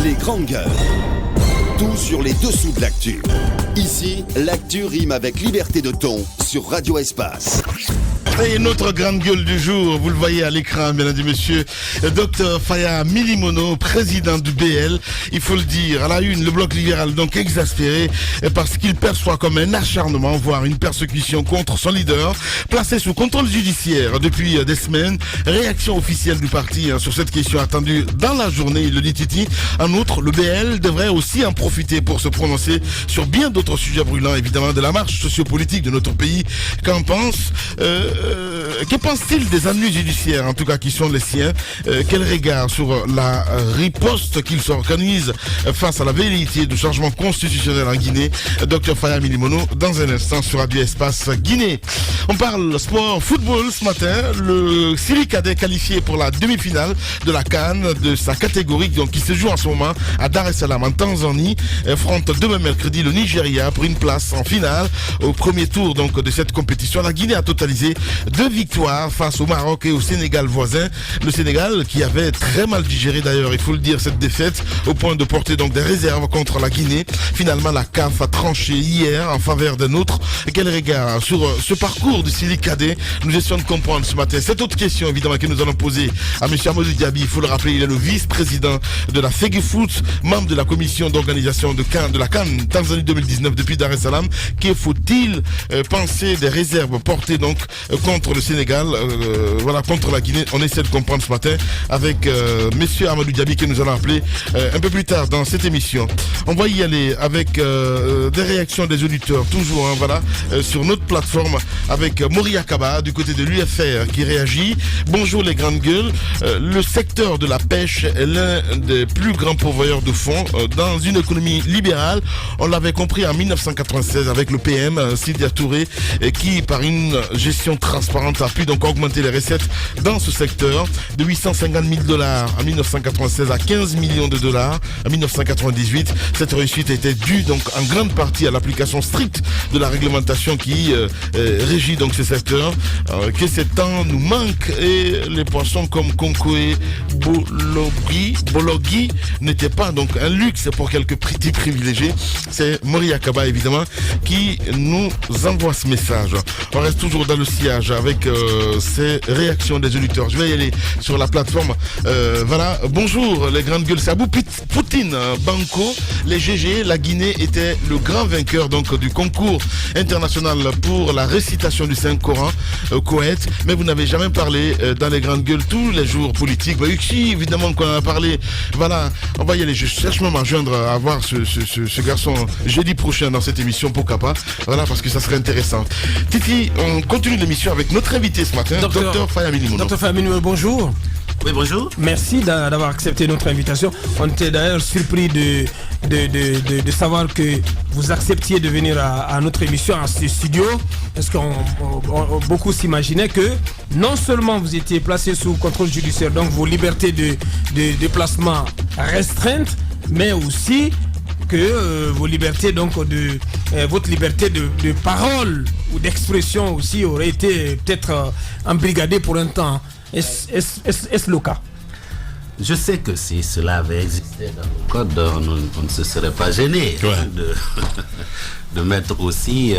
Les grandes gueules. Tout sur les dessous de l'actu. Ici, l'actu rime avec liberté de ton sur Radio Espace. Et notre grande gueule du jour, vous le voyez à l'écran, mesdames et messieurs, Dr Faya Milimono, président du BL. Il faut le dire, à la une, le bloc libéral donc exaspéré parce qu'il perçoit comme un acharnement, voire une persécution contre son leader, placé sous contrôle judiciaire depuis des semaines. Réaction officielle du parti sur cette question attendue dans la journée, il le dit Titi. En outre, le BL devrait aussi en profiter pour se prononcer sur bien d'autres sujets brûlants, évidemment, de la marche sociopolitique de notre pays. Que pense-t-il des ennuis judiciaires, en tout cas qui sont les siens? Quel regard sur la riposte qu'il s'organise face à la velléité du changement constitutionnel en Guinée? Dr Faya Milimono, dans un instant sur Radio Espace Guinée. On parle sport, football ce matin. Le Sili Cadet qualifié pour la demi-finale de la CAN de sa catégorie, donc qui se joue en ce moment à Dar es Salaam en Tanzanie, affronte demain mercredi le Nigeria pour une place en finale au premier tour donc de cette compétition. La Guinée a totalisé 2 victoires face au Maroc et au Sénégal voisin. Le Sénégal qui avait très mal digéré d'ailleurs, il faut le dire, cette défaite au point de porter donc des réserves contre la Guinée. Finalement, la CAF a tranché hier en faveur d'un autre. Quel regard sur ce parcours du Sili Cadet? Nous essayons de comprendre ce matin cette autre question évidemment que nous allons poser à M. Amadou Diaby. Il faut le rappeler, il est le vice-président de la FEGIFOOT, membre de la commission d'organisation de la CAN Tanzanie 2019 depuis Dar es Salaam. Que faut-il penser des réserves portées donc contre le Sénégal, voilà, contre la Guinée? On essaie de comprendre ce matin avec monsieur Amadou Diaby que nous allons appeler un peu plus tard dans cette émission. On va y aller avec des réactions des auditeurs, toujours sur notre plateforme avec Moria Kaba du côté de l'UFR qui réagit. Bonjour les grandes gueules. Le secteur de la pêche est l'un des plus grands pourvoyeurs de fonds dans une économie libérale. On l'avait compris en 1996 avec le PM Sidia Touré qui par une gestion transparente a pu donc augmenter les recettes dans ce secteur de 850 000 $ en 1996 à 15 millions de dollars en 1998. Cette réussite était due donc en grande partie à l'application stricte de la réglementation qui régit donc ce secteur. Que ces temps nous manquent et les poissons comme Konko et Bologui n'étaient pas donc un luxe pour quelques petits privilégiés. C'est Moria Kaba évidemment qui nous envoie ce message. On reste toujours dans le sillage avec ces réactions des auditeurs. Je vais y aller sur la plateforme. Voilà, bonjour les grandes gueules. C'est Abou Poutine Banco. Les GG, la Guinée était le grand vainqueur donc du concours international pour la récitation du Saint-Coran au Koweït. Mais vous n'avez jamais parlé dans les grandes gueules tous les jours politiques. Bah, ici, évidemment qu'on en a parlé. Voilà, on va y aller. Je cherche même à joindre, à voir ce garçon jeudi prochain dans cette émission, pourquoi pas. Voilà, parce que ça serait intéressant. Titi, on continue l'émission avec notre invité ce matin, Dr Faya Milimono. Dr Faya Milimono, bonjour. Oui, bonjour. Merci d'avoir accepté notre invitation. On était d'ailleurs surpris de savoir que vous acceptiez de venir à notre émission, à ce studio, parce que beaucoup s'imaginaient que non seulement vous étiez placé sous contrôle judiciaire, donc vos libertés de déplacement restreintes, mais aussi que vos libertés donc votre liberté de parole ou d'expression aussi aurait été peut-être embrigadée pour un temps. Est-ce le cas? Je sais que si cela avait existé dans le code, on ne se serait pas gêné de mettre aussi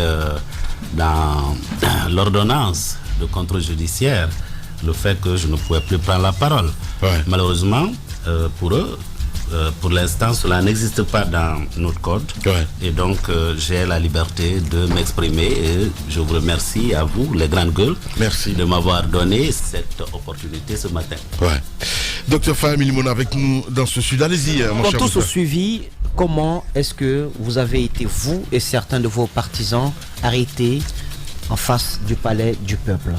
dans l'ordonnance de contrôle judiciaire le fait que je ne pouvais plus prendre la parole. Malheureusement, pour eux, pour l'instant, cela n'existe pas dans notre code. Et donc, j'ai la liberté de m'exprimer. Et je vous remercie à vous, les grandes gueules, de m'avoir donné cette opportunité ce matin. Docteur Faya Milimono avec nous dans ce sud. Allez-y, mon cher. Pour tous au suivi, comment est-ce que vous avez été, vous et certains de vos partisans, arrêtés en face du palais du peuple?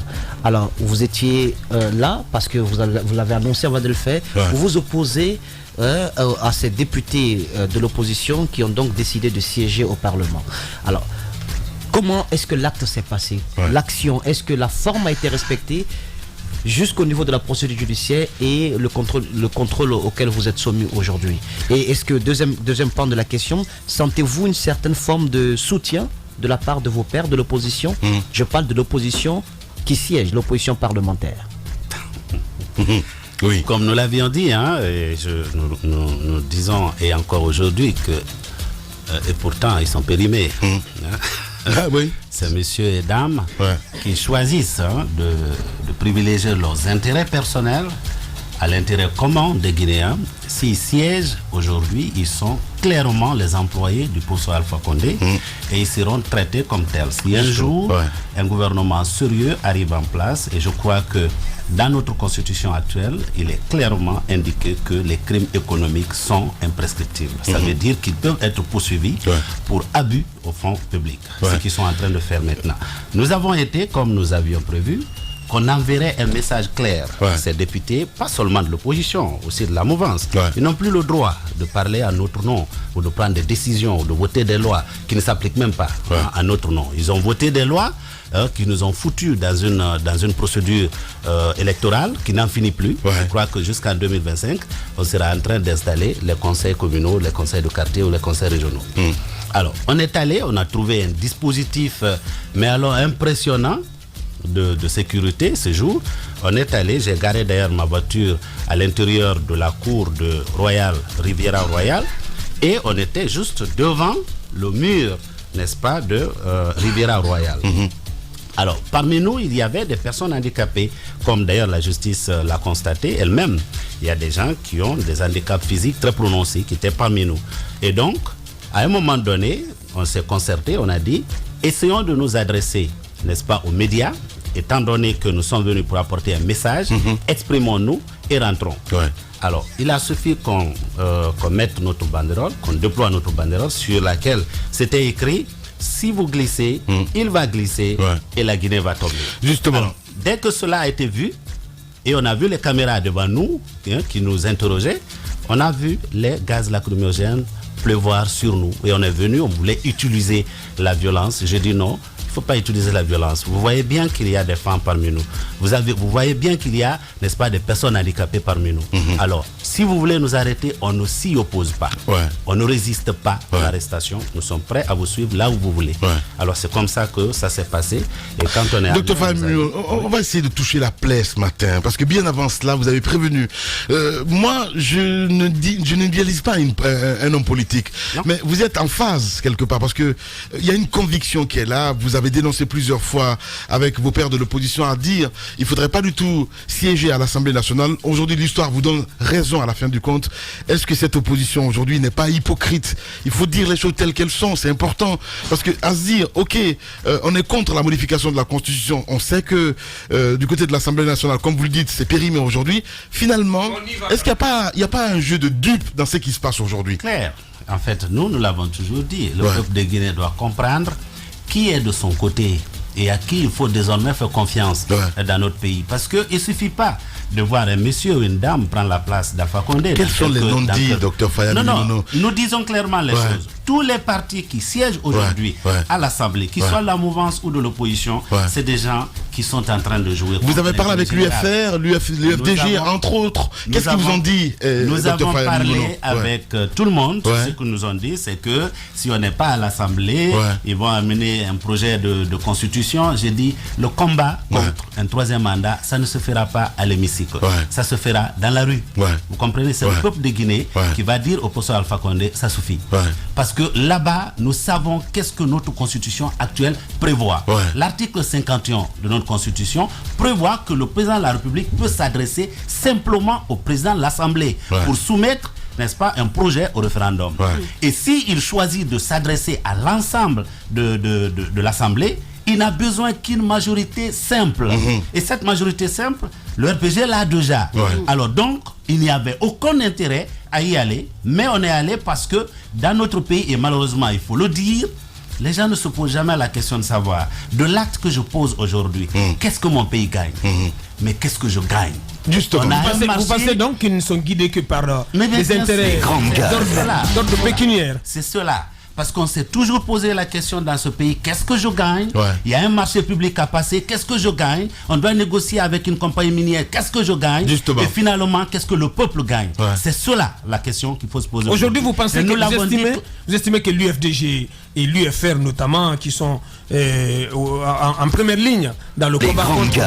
Alors, vous étiez là, parce que vous l'avez annoncé avant de le faire, vous vous opposez à ces députés de l'opposition qui ont donc décidé de siéger au Parlement. Alors, comment est-ce que l'acte s'est passé? L'action, est-ce que la forme a été respectée jusqu'au niveau de la procédure judiciaire et le contrôle auquel vous êtes soumis aujourd'hui? Et est-ce que, deuxième pan de la question, sentez-vous une certaine forme de soutien de la part de vos pairs de l'opposition? Je parle de l'opposition qui siège, l'opposition parlementaire. Oui. Comme nous l'avions dit, hein, nous disons, et encore aujourd'hui, que, et pourtant ils sont périmés. Hein. Ah, oui. C'est messieurs et dames qui choisissent de privilégier leurs intérêts personnels à l'intérêt commun des Guinéens. S'ils siègent aujourd'hui, ils sont clairement les employés du poste Alpha Condé et ils seront traités comme tels. Si un jour un gouvernement sérieux arrive en place, et je crois que dans notre constitution actuelle, il est clairement indiqué que les crimes économiques sont imprescriptibles. Ça veut dire qu'ils peuvent être poursuivis pour abus au fonds public, ce qu'ils sont en train de faire maintenant. Nous avons été, comme nous avions prévu, qu'on enverrait un message clair à ces députés, pas seulement de l'opposition, aussi de la mouvance. Ils n'ont plus le droit de parler à notre nom, ou de prendre des décisions, ou de voter des lois qui ne s'appliquent même pas à notre nom. Ils ont voté des lois qui nous ont foutus dans une procédure électorale qui n'en finit plus. Je crois que jusqu'en 2025, on sera en train d'installer les conseils communaux, les conseils de quartier ou les conseils régionaux. Alors, on est allé, on a trouvé un dispositif, mais alors impressionnant, de sécurité ce jour. On est allé, j'ai garé d'ailleurs ma voiture à l'intérieur de la cour de Riviera Royal, et on était juste devant le mur, n'est-ce pas, de Riviera Royal. Alors, parmi nous, il y avait des personnes handicapées, comme d'ailleurs la justice l'a constaté elle-même. Il y a des gens qui ont des handicaps physiques très prononcés qui étaient parmi nous. Et donc, à un moment donné, on s'est concerté, on a dit, essayons de nous adresser, n'est-ce pas, aux médias, étant donné que nous sommes venus pour apporter un message, exprimons-nous et rentrons. Alors, il a suffi qu'on mette notre banderole, qu'on déploie notre banderole sur laquelle c'était écrit « Si vous glissez, il va glisser et la Guinée va tomber ». Justement. Alors, dès que cela a été vu, et on a vu les caméras devant nous qui nous interrogeaient, on a vu les gaz lacrymogènes pleuvoir sur nous. Et on est venu, on voulait utiliser la violence. J'ai dit non. Il ne faut pas utiliser la violence. Vous voyez bien qu'il y a des femmes parmi nous. Vous voyez bien qu'il y a, n'est-ce pas, des personnes handicapées parmi nous. Alors, si vous voulez nous arrêter, on ne s'y oppose pas. On ne résiste pas à l'arrestation. Nous sommes prêts à vous suivre là où vous voulez. Alors, c'est comme ça que ça s'est passé. Et quand on est Docteur Fayamilino, on va essayer de toucher la plaie ce matin. Parce que bien avant cela, vous avez prévenu. Moi, je n'idéalise pas un homme politique. Non. Mais vous êtes en phase quelque part. Parce qu'il y a une conviction qui est là. Vous avez dénoncé plusieurs fois avec vos pairs de l'opposition à dire il ne faudrait pas du tout siéger à l'Assemblée nationale. Aujourd'hui, l'histoire vous donne raison à la fin du compte. Est-ce que cette opposition aujourd'hui n'est pas hypocrite? Il faut dire les choses telles qu'elles sont, c'est important. Parce que à se dire, ok, on est contre la modification de la Constitution, on sait que du côté de l'Assemblée nationale, comme vous le dites, c'est périmé aujourd'hui. Finalement, est-ce qu'il n'y a pas un jeu de dupe dans ce qui se passe aujourd'hui? Clair. En fait, nous l'avons toujours dit. Le peuple de Guinée doit comprendre qui est de son côté et à qui il faut désormais faire confiance dans notre pays. Parce qu'il ne suffit pas de voir un monsieur ou une dame prendre la place d'Alpha Condé. Quels sont les non-dits, docteur Fayamilino? Non, nous disons clairement les choses. Tous les partis qui siègent aujourd'hui à l'Assemblée, qu'ils soient de la mouvance ou de l'opposition, c'est des gens qui sont en train de jouer. Vous avez parlé avec l'UFR, l'UFDG, entre autres. Qu'est-ce qu'ils vous ont dit, nous avons parlé avec tout le monde. Ce que nous ont dit, c'est que si on n'est pas à l'Assemblée, ils vont amener un projet de constitution. J'ai dit, le combat contre un troisième mandat, ça ne se fera pas à l'hémicycle. Ça se fera dans la rue. Vous comprenez? C'est le peuple de Guinée qui va dire au professeur Alpha Condé, ça suffit. Parce que là-bas, nous savons qu'est-ce que notre constitution actuelle prévoit. L'article 51 de notre constitution prévoit que le président de la République peut s'adresser simplement au président de l'Assemblée pour soumettre, n'est-ce pas, un projet au référendum. Et s'il choisit de s'adresser à l'ensemble de l'Assemblée, il n'a besoin qu'une majorité simple. Et cette majorité simple, le RPG l'a déjà. Alors donc, il n'y avait aucun intérêt à y aller, mais on est allé parce que dans notre pays, et malheureusement, il faut le dire, les gens ne se posent jamais la question de savoir, de l'acte que je pose aujourd'hui, qu'est-ce que mon pays gagne? Mais qu'est-ce que je gagne? Justement. Vous pensez donc qu'ils ne sont guidés que par des intérêts d'ordre pécuniaire? C'est cela. parce qu'on s'est toujours posé la question dans ce pays, qu'est-ce que je gagne? Il y a un marché public à passer, qu'est-ce que je gagne? On doit négocier avec une compagnie minière, qu'est-ce que je gagne? Justement. Et finalement, qu'est-ce que le peuple gagne? C'est cela la question qu'il faut se poser. Aujourd'hui, vous pensez que vous estimez que l'UFDG et l'UFR notamment, qui sont en première ligne dans le combat contre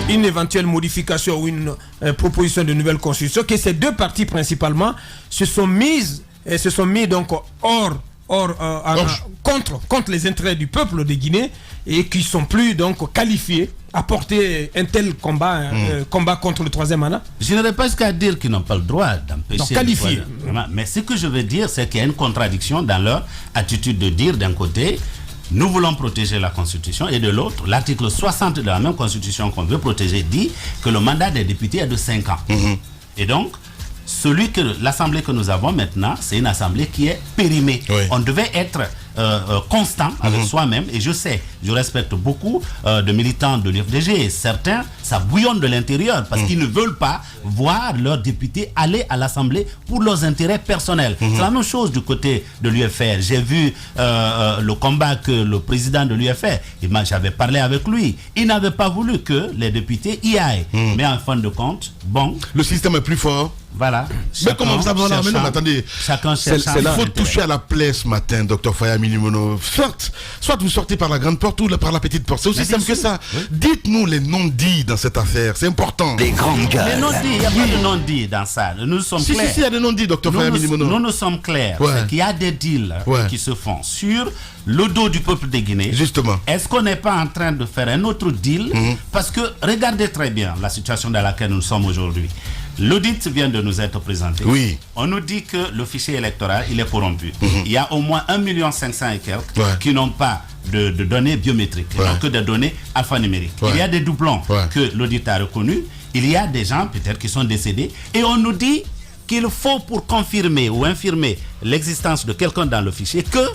une éventuelle modification ou une proposition de nouvelle constitution, que ces deux partis principalement se sont mis donc contre les intérêts du peuple de Guinée et qui sont plus donc qualifiés à porter un tel combat, combat contre le troisième mandat? Je n'aurais pas jusqu'à dire qu'ils n'ont pas le droit d'empêcher. Qualifiés. Mais ce que je veux dire, c'est qu'il y a une contradiction dans leur attitude de dire d'un côté, nous voulons protéger la Constitution, et de l'autre, l'article 60 de la même Constitution qu'on veut protéger dit que le mandat des députés est de 5 ans. Et donc, l'Assemblée que nous avons maintenant, c'est une Assemblée qui est périmée. On devait être constant avec soi-même, et je respecte beaucoup de militants de l'UFDG, et certains, ça bouillonne de l'intérieur parce qu'ils ne veulent pas voir leurs députés aller à l'Assemblée pour leurs intérêts personnels. C'est la même chose du côté de l'UFR. J'ai vu le combat que le président de l'UFR, j'avais parlé avec lui, il n'avait pas voulu que les députés y aillent. Mais en fin de compte, le système est plus fort. Voilà. Mais comment ça va? Mais non, attendez. Chacun cherche. Il faut toucher à la plaie ce matin, Dr Faya Milimono. Soit vous sortez par la grande porte ou par la petite porte. C'est aussi simple que ça. Dites-nous les non-dits dans cette affaire. C'est important. Les grandes gueules. Les non-dits, il n'y a pas de non-dits dans ça. Nous sommes clairs. Si, il y a des non-dits, Dr Faya Milimono. Nous sommes clairs. C'est qu'il y a des deals qui se font sur le dos du peuple de Guinée. Justement. Est-ce qu'on n'est pas en train de faire un autre deal? Parce que regardez très bien la situation dans laquelle nous sommes aujourd'hui. L'audit vient de nous être présenté. On nous dit que le fichier électoral, il est corrompu. Il y a au moins 1,5 million et quelques qui n'ont pas de données biométriques, que des données alphanumériques. Il y a des doublons que l'audit a reconnus. Il y a des gens peut-être qui sont décédés. Et on nous dit qu'il faut, pour confirmer ou infirmer l'existence de quelqu'un dans le fichier, que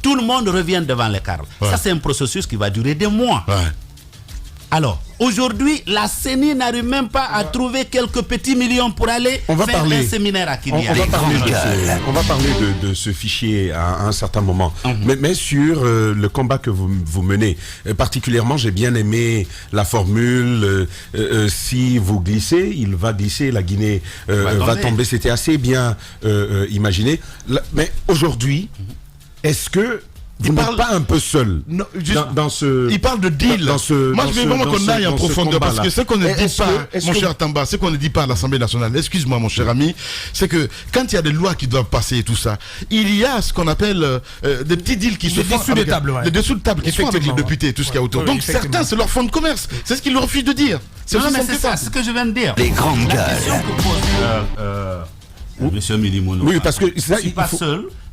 tout le monde revienne devant les cartes. Ça, c'est un processus qui va durer des mois. Alors, aujourd'hui, la CENI n'arrive même pas à trouver quelques petits millions pour aller faire un séminaire à Kiria. On va parler de ce fichier à un certain moment. Mais sur le combat que vous menez, particulièrement, j'ai bien aimé la formule si vous glissez, il va glisser, la Guinée va tomber. C'était assez bien imaginé. Mais aujourd'hui, est-ce que vous n'êtes pas un peu seul dans ce... Il parle de deal. Moi, je veux vraiment qu'on aille en profondeur, parce que ce qu'on ne dit pas, mon cher Tamba, ce qu'on ne dit pas à l'Assemblée nationale, excuse-moi mon cher ami, c'est que quand il y a des lois qui doivent passer et tout ça, il y a ce qu'on appelle des petits deals qui se font dessous de table, des dessous de table qui se font avec les députés et tout ce qu'il y a autour. Donc certains, c'est leur fonds de commerce. C'est ce qu'ils refusent de dire. C'est ça, ce que je viens de dire. Les grandes gueules. La question que pose Monsieur Milimono. Oui, parce que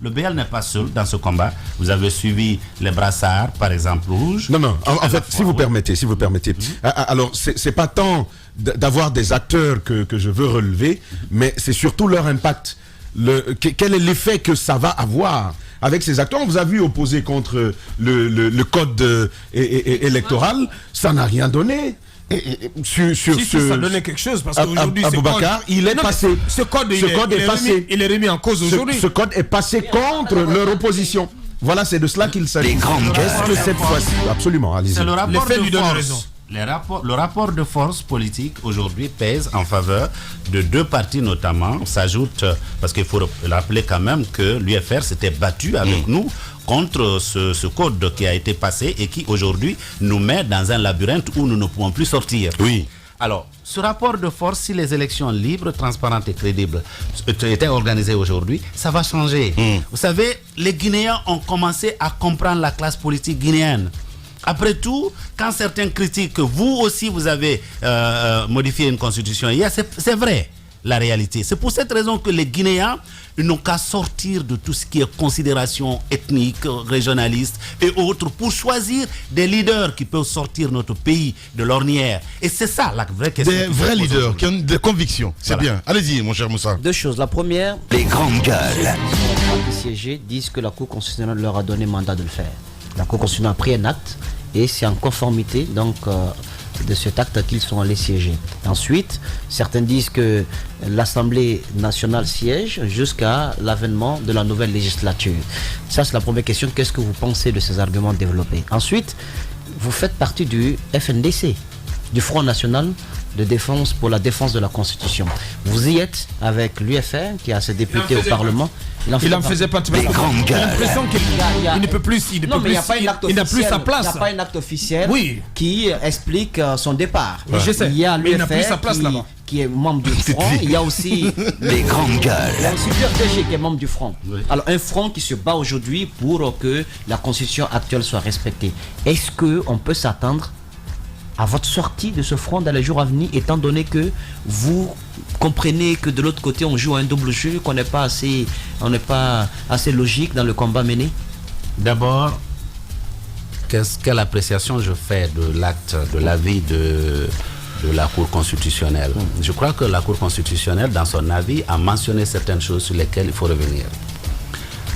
le BL n'est pas seul dans ce combat. Vous avez suivi les brassards, par exemple, rouges. Non. En fait, si vous permettez. Alors, c'est pas tant d'avoir des acteurs que je veux relever, mais c'est surtout leur impact. Quel est l'effet que ça va avoir avec ces acteurs? On vous a vu opposer contre le code électoral, ça n'a rien donné. Ça donnait quelque chose, parce qu'aujourd'hui Aboubacar, il est passé. Ce code est passé. Il est remis en cause aujourd'hui. Ce code est passé contre leur opposition. Voilà, c'est de cela qu'il s'agit. Est-ce que cette fois-ci, absolument, allez-y. C'est le rapport lui donne raison. Le rapport de force politique aujourd'hui pèse en faveur de deux partis notamment. S'ajoute, parce qu'il faut rappeler quand même que l'UFR s'était battu avec nous contre ce code qui a été passé et qui aujourd'hui nous met dans un labyrinthe où nous ne pouvons plus sortir. Alors, ce rapport de force, si les élections libres, transparentes et crédibles étaient organisées aujourd'hui, ça va changer. Vous savez, les Guinéens ont commencé à comprendre la classe politique guinéenne. Après tout, quand certains critiquent que vous aussi vous avez modifié une constitution hier, c'est vrai, la réalité. C'est pour cette raison que les Guinéens n'ont qu'à sortir de tout ce qui est considération ethnique, régionaliste et autres pour choisir des leaders qui peuvent sortir notre pays de l'ornière. Et c'est ça la vraie question. Des vrais leaders qui ont des convictions. C'est bien. Allez-y, mon cher Moussa. Deux choses. La première, les grandes gueules. Les siégés disent que la Cour constitutionnelle leur a donné mandat de le faire. La Cour constitutionnelle a pris un acte et c'est en conformité donc cet acte qu'ils sont allés siéger. Ensuite, certains disent que l'Assemblée nationale siège jusqu'à l'avènement de la nouvelle législature. Ça, c'est la première question. Qu'est-ce que vous pensez de ces arguments développés? Ensuite, vous faites partie du FNDC, du Front National de défense pour la défense de la Constitution. Vous y êtes avec l'UFR qui a ses députés au Parlement. Il en faisait partie. J'ai l'impression qu'il ne peut plus. Il n'a plus sa place. Il n'y a pas un acte officiel qui explique son départ. Je sais. Il y a l'UFR qui est membre du Front. Il y a aussi les grandes gueules. Il y a aussi l'UFDG qui est membre du Front. Alors un Front qui se bat aujourd'hui pour que la Constitution actuelle soit respectée. Est-ce qu'on peut s'attendre à votre sortie de ce front dans les jours à venir, étant donné que vous comprenez que de l'autre côté on joue un double jeu, qu'on n'est pas assez logique dans le combat mené? D'abord, quelle appréciation je fais de l'acte, de l'avis de la Cour constitutionnelle? Je crois que la Cour constitutionnelle, dans son avis, a mentionné certaines choses sur lesquelles il faut revenir.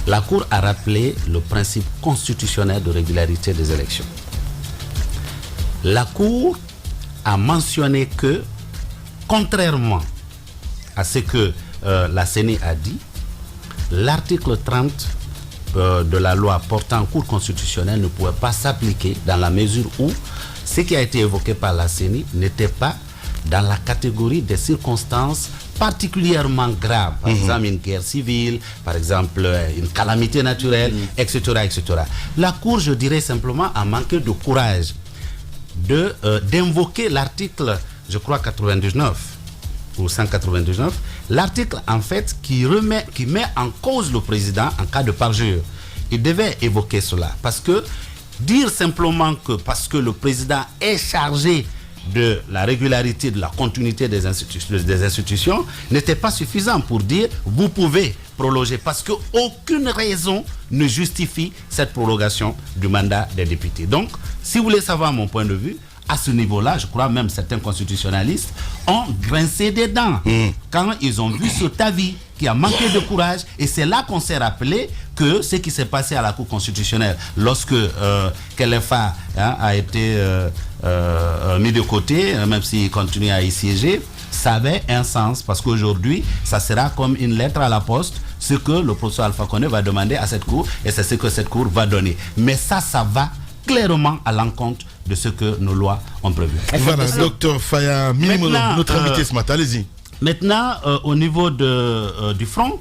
La Cour a rappelé le principe constitutionnel de régularité des élections. La Cour a mentionné que, contrairement à ce que la CENI a dit, l'article 30 de la loi portant Cour constitutionnelle ne pouvait pas s'appliquer dans la mesure où ce qui a été évoqué par la CENI n'était pas dans la catégorie des circonstances particulièrement graves, par exemple une guerre civile, par exemple une calamité naturelle, etc., etc. La Cour, je dirais simplement, a manqué de courage d'invoquer l'article, je crois 99 ou 199, l'article en fait qui met en cause le président en cas de parjure. Il devait évoquer cela, parce que dire simplement que parce que le président est chargé de la régularité, de la continuité des institutions n'était pas suffisant pour dire vous pouvez prolonger, parce qu'aucune raison ne justifie cette prolongation du mandat des députés. Donc, si vous voulez savoir mon point de vue, à ce niveau-là, je crois même certains constitutionnalistes ont grincé des dents quand ils ont vu cet avis qui a manqué de courage. Et c'est là qu'on s'est rappelé que ce qui s'est passé à la Cour constitutionnelle lorsque Kelefa a été mis de côté, même s'il continue à y siéger, ça avait un sens, parce qu'aujourd'hui, ça sera comme une lettre à la poste, ce que le professeur Alpha Condé va demander à cette Cour, et c'est ce que cette Cour va donner. Mais ça va clairement à l'encontre de ce que nos lois ont prévu. Voilà, docteur Faya Milimono, notre invité ce matin, allez-y. Maintenant, au niveau du front,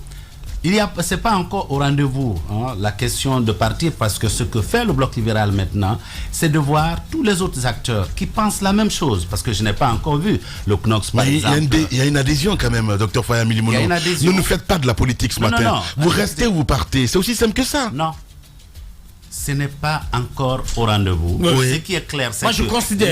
c'est pas encore au rendez-vous la question de partir, parce que ce que fait le bloc libéral maintenant, c'est de voir tous les autres acteurs qui pensent la même chose, parce que je n'ai pas encore vu le CNOX par exemple. Il y a une adhésion quand même, docteur Faya Milimono. Ne nous faites pas de la politique ce matin. Non. Vous restez ou vous partez, c'est aussi simple que ça. Non. Ce n'est pas encore au rendez-vous. Ce qui est clair, c'est que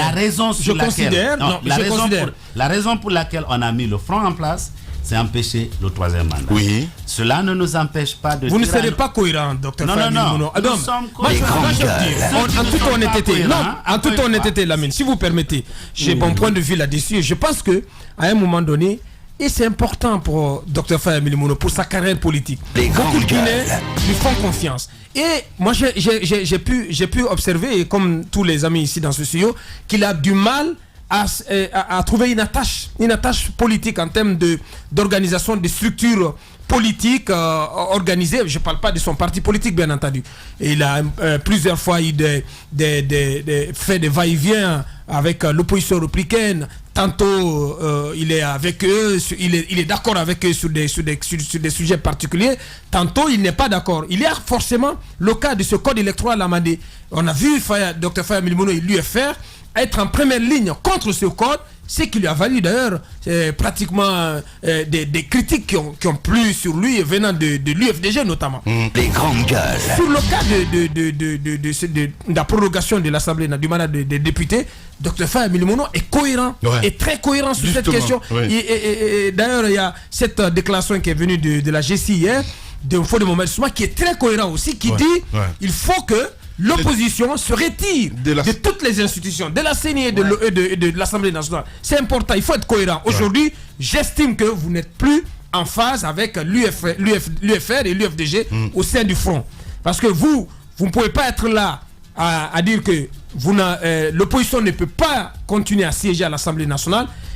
la raison pour laquelle on a mis le front en place, c'est empêcher le troisième mandat. Oui. Cela ne nous empêche pas de... Vous ne serez pas cohérent, docteur Faya Milimono. Nous sommes cohérents. En toute honnêteté, Lamine, si vous permettez, j'ai mon point de vue là-dessus. Je pense qu'à un moment donné, et c'est important pour Dr Faya Milimono, pour sa carrière politique. Beaucoup de Guinéens lui font confiance. Et moi, j'ai pu observer, comme tous les amis ici dans ce studio, qu'il a du mal à trouver une attache politique en termes d'organisation des structures politiques organisées. Je ne parle pas de son parti politique, bien entendu. Et il a plusieurs fois eu fait des va-et-vient avec l'opposition républicaine. Tantôt il est avec eux, il est d'accord avec eux sur des sujets particuliers. Tantôt il n'est pas d'accord. Il y a forcément le cas de ce code électoral amendé. On a vu Dr Faya Milimono et l'UFR être en première ligne contre ce code, ce qui lui a valu d'ailleurs pratiquement des critiques qui ont plu sur lui venant de l'UFDG notamment. Les grandes gueules. Sur le cas de la prorogation de l'Assemblée du mandat des députés, Dr Faya Milimono est cohérent, est très cohérent sur cette question. Et d'ailleurs, il y a cette déclaration qui est venue de la GCI hier, de Fode Mohamed Souma, qui est très cohérent aussi, qui dit il faut que l'opposition se retire de toutes les institutions, de la CENI et de l'Assemblée nationale. C'est important, il faut être cohérent. Aujourd'hui, j'estime que vous n'êtes plus en phase avec l'UFR et l'UFDG au sein du front. Parce que vous ne pouvez pas être là à dire que l'opposition ne peut pas continuer à siéger à l'Assemblée nationale.